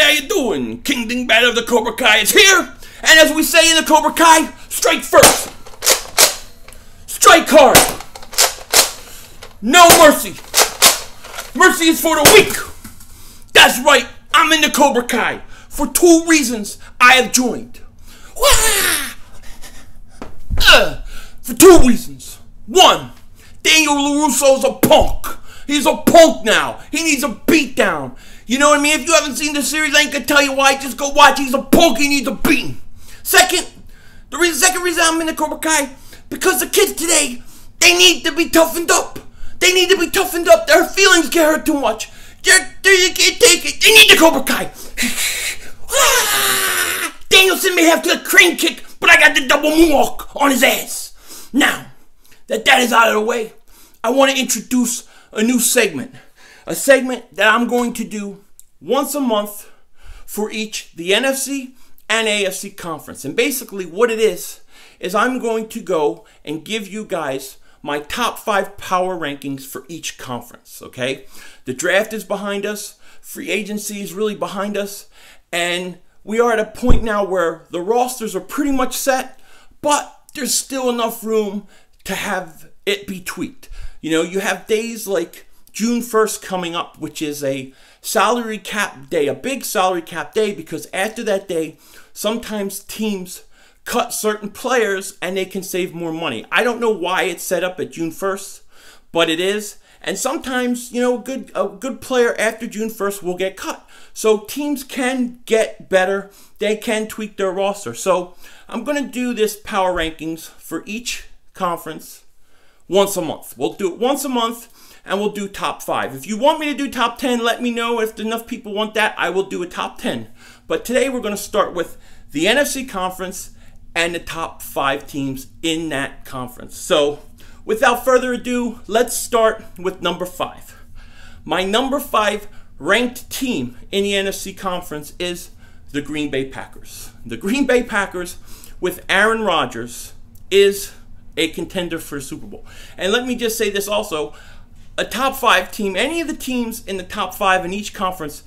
how you doing? King Dingbat of the Cobra Kai is here, and as we say in the Cobra Kai, strike first, strike hard, no mercy. Mercy is for the weak. That's right, I'm in the Cobra Kai for 2 reasons I have joined. For 2 reasons. 1, Daniel LaRusso's a punk. He's a punk now. He needs a beatdown. You know what I mean? If you haven't seen the series, I ain't gonna tell you why. Just go watch. He's a punk. He needs a beating. Second reason I'm in the Cobra Kai, because the kids today, they need to be toughened up. They need to be toughened up. Their feelings get hurt too much. They can't take it. They need the Cobra Kai. Danielson may have to crane kick, but I got the double moonwalk on his ass. Now that is out of the way, I want to introduce a new segment. A segment that I'm going to do once a month for each the NFC and AFC conference. And basically what it is I'm going to go and give you guys my top 5 power rankings for each conference, okay? The draft is behind us. Free agency is really behind us. And we are at a point now where the rosters are pretty much set, but there's still enough room to have it be tweaked. You know, you have days like June 1st coming up, which is a salary cap day, a big salary cap day, because after that day, sometimes teams cut certain players and they can save more money. I don't know why it's set up at June 1st, but it is. And sometimes, you know, a good player after June 1st will get cut. So teams can get better. They can tweak their roster. So I'm going to do this power rankings for each conference once a month. We'll do it once a month, and we'll do top 5. If you want me to do top 10, let me know. If enough people want that, I will do a top 10. But today we're going to start with the NFC Conference and the top 5 teams in that conference. So without further ado, let's start with number 5. My number 5 ranked team in the NFC Conference is the Green Bay Packers. The Green Bay Packers with Aaron Rodgers is a contender for the Super Bowl. And let me just say this also. A top 5 team, any of the teams in the top 5 in each conference,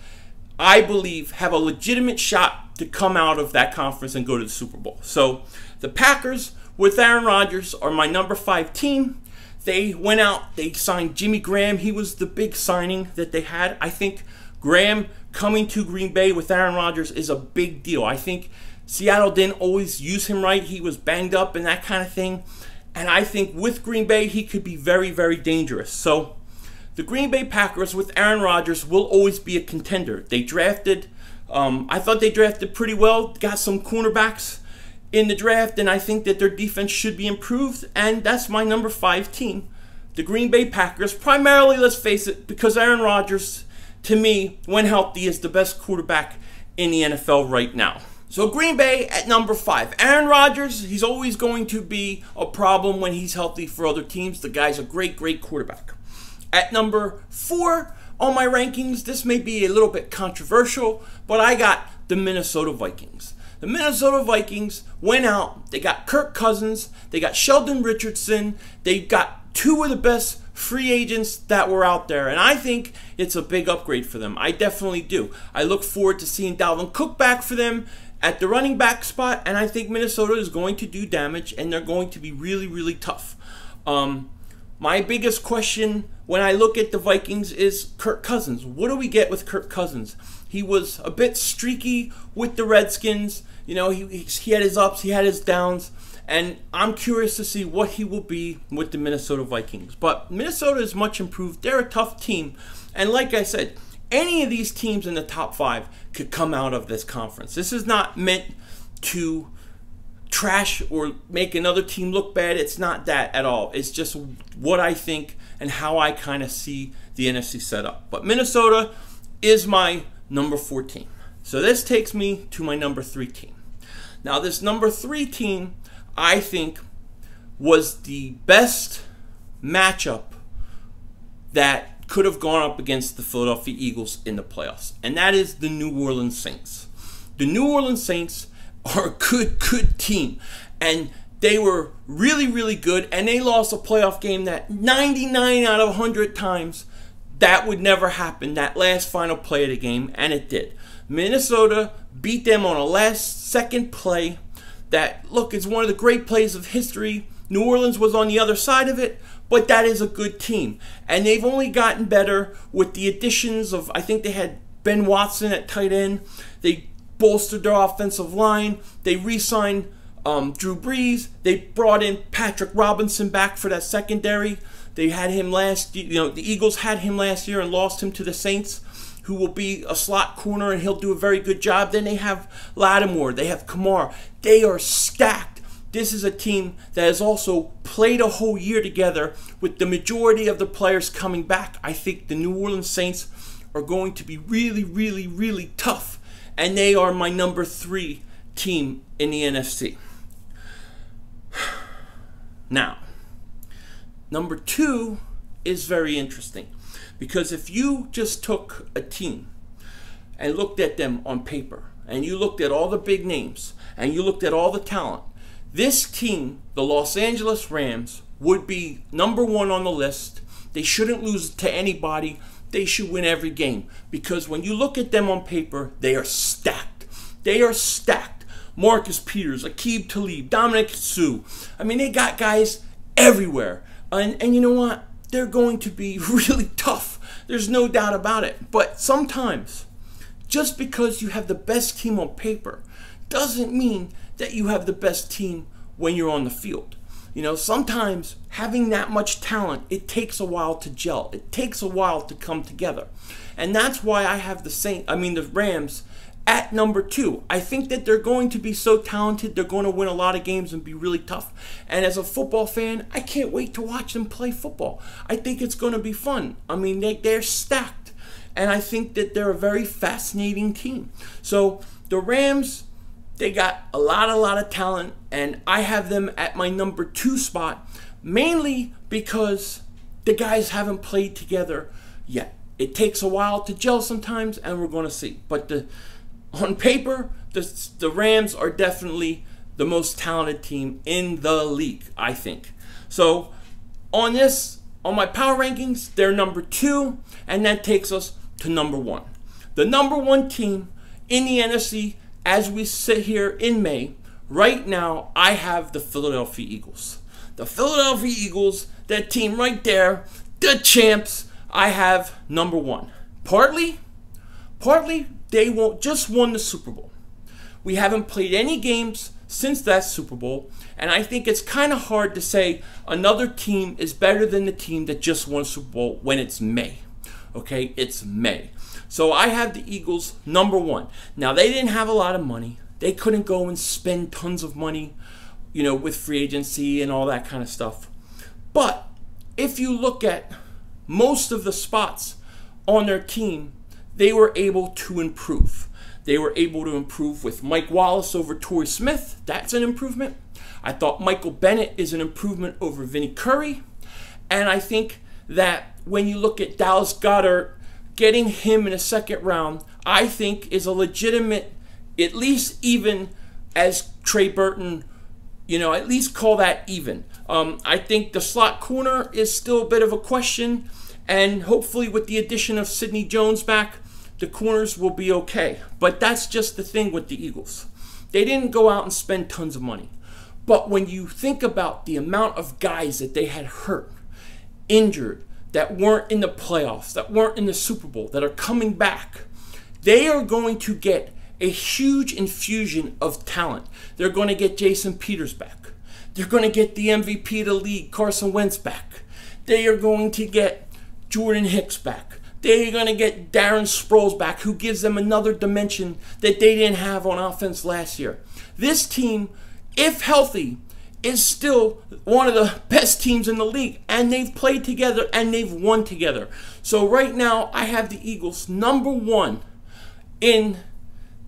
I believe have a legitimate shot to come out of that conference and go to the Super Bowl. So the Packers with Aaron Rodgers are my number 5 team. They went out, they signed Jimmy Graham. He was the big signing that they had. I think Graham coming to Green Bay with Aaron Rodgers is a big deal. I think Seattle didn't always use him right. He was banged up and that kind of thing. And I think with Green Bay, he could be very, very dangerous. So the Green Bay Packers with Aaron Rodgers will always be a contender. They drafted, I thought they drafted pretty well, got some cornerbacks in the draft, and I think that their defense should be improved, and that's my number 5 team. The Green Bay Packers, primarily, let's face it, because Aaron Rodgers, to me, when healthy, is the best quarterback in the NFL right now. So Green Bay at number 5. Aaron Rodgers, he's always going to be a problem when he's healthy for other teams. The guy's a great, great quarterback. At number 4 on my rankings, this may be a little bit controversial, but I got the Minnesota Vikings. The Minnesota Vikings went out, they got Kirk Cousins, they got Sheldon Richardson, they got 2 of the best free agents that were out there, and I think it's a big upgrade for them. I definitely do. I look forward to seeing Dalvin Cook back for them at the running back spot, and I think Minnesota is going to do damage, and they're going to be really, really tough. My biggest question when I look at the Vikings is Kirk Cousins. What do we get with Kirk Cousins? He was a bit streaky with the Redskins. You know, he had his ups, he had his downs, and I'm curious to see what he will be with the Minnesota Vikings. But Minnesota is much improved. They're a tough team, and like I said, any of these teams in the top 5 could come out of this conference. This is not meant to trash or make another team look bad. It's not that at all. It's just what I think and how I kind of see the NFC set up. But Minnesota is my number 4 team. So this takes me to my number 3 team. Now this number 3 team, I think, was the best matchup that could have gone up against the Philadelphia Eagles in the playoffs, and that is the New Orleans Saints. The New Orleans Saints are a good team, and they were really, really good, and they lost a playoff game that 99 out of 100 times that would never happen, that last final play of the game, and it did. Minnesota beat them on a last-second play that, look, is one of the great plays of history. New Orleans was on the other side of it, but that is a good team. And they've only gotten better with the additions of, I think they had Ben Watson at tight end. They bolstered their offensive line. They re-signed Drew Brees. They brought in Patrick Robinson back for that secondary. They had him last, the Eagles had him last year and lost him to the Saints, who will be a slot corner, and he'll do a very good job. Then they have Lattimore. They have Kamara. They are stacked. This is a team that has also played a whole year together with the majority of the players coming back. I think the New Orleans Saints are going to be really, really, really tough, and they are my number 3 team in the NFC. Now, number 2 is very interesting, because if you just took a team and looked at them on paper, and you looked at all the big names, and you looked at all the talent, this team, the Los Angeles Rams, would be number 1 on the list. They shouldn't lose to anybody. They should win every game, because when you look at them on paper, they are stacked. They are stacked. Marcus Peters, Aqib Talib, Dominic Sue. I mean, they got guys everywhere. And you know what? They're going to be really tough. There's no doubt about it. But sometimes, just because you have the best team on paper doesn't mean that you have the best team when you're on the field. Sometimes having that much talent, it takes a while to gel. It takes a while to come together. And that's why I have the Rams at number 2. I think that they're going to be so talented, they're going to win a lot of games and be really tough. And as a football fan, I can't wait to watch them play football. I think it's going to be fun. I mean, they're stacked. And I think that they're a very fascinating team. So the Rams, they got a lot of talent, and I have them at my number 2 spot, mainly because the guys haven't played together yet. It takes a while to gel sometimes, and we're going to see. But on paper, the Rams are definitely the most talented team in the league, I think. So on my power rankings, they're number 2, and that takes us to number 1. The number 1 team in the NFC, as we sit here in May, right now, I have the Philadelphia Eagles. The Philadelphia Eagles, that team right there, the champs, I have number 1. Partly, they just won the Super Bowl. We haven't played any games since that Super Bowl, and I think it's kind of hard to say another team is better than the team that just won Super Bowl when it's May. Okay, it's May. So I have the Eagles number 1. Now, they didn't have a lot of money. They couldn't go and spend tons of money, with free agency and all that kind of stuff. But if you look at most of the spots on their team, they were able to improve. They were able to improve with Mike Wallace over Torrey Smith. That's an improvement. I thought Michael Bennett is an improvement over Vinny Curry. And I think that when you look at Dallas Goedert, getting him in a second round, I think is a legitimate, at least even as Trey Burton, at least call that even. I think the slot corner is still a bit of a question, and hopefully with the addition of Sidney Jones back, the corners will be okay. But that's just the thing with the Eagles. They didn't go out and spend tons of money. But when you think about the amount of guys that they had hurt, injured, that weren't in the playoffs, that weren't in the Super Bowl, that are coming back, they are going to get a huge infusion of talent. They're going to get Jason Peters back. They're going to get the MVP of the league, Carson Wentz, back. They are going to get Jordan Hicks back. They're going to get Darren Sproles back, who gives them another dimension that they didn't have on offense last year. This team, if healthy, is still one of the best teams in the league, and they've played together and they've won together. So right now, I have the Eagles number 1 in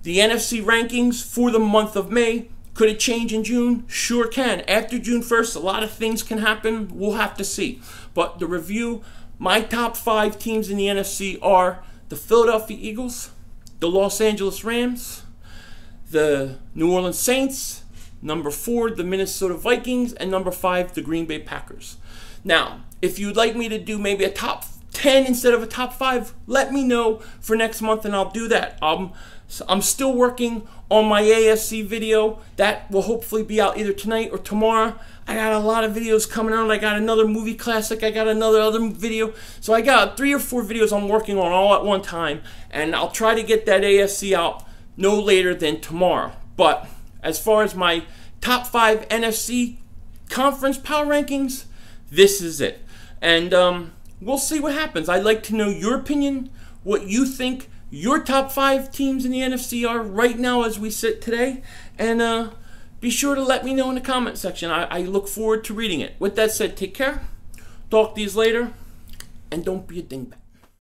the NFC rankings for the month of May. Could it change in June? Sure can. After June 1st, a lot of things can happen. We'll have to see. But the review, my top 5 teams in the NFC are the Philadelphia Eagles, the Los Angeles Rams, the New Orleans Saints, number 4, the Minnesota Vikings, and number 5, the Green Bay Packers. Now, if you'd like me to do maybe a top 10 instead of a top 5, let me know for next month and I'll do that. I'm still working on my AFC video. That will hopefully be out either tonight or tomorrow. I got a lot of videos coming out. I got another movie classic. I got other video. So I got 3 or 4 videos I'm working on all at one time. And I'll try to get that AFC out no later than tomorrow. But as far as my top 5 NFC Conference power rankings, this is it. And we'll see what happens. I'd like to know your opinion, what you think your top 5 teams in the NFC are right now as we sit today. And be sure to let me know in the comment section. I look forward to reading it. With that said, take care. Talk to you later. And don't be a dingbat.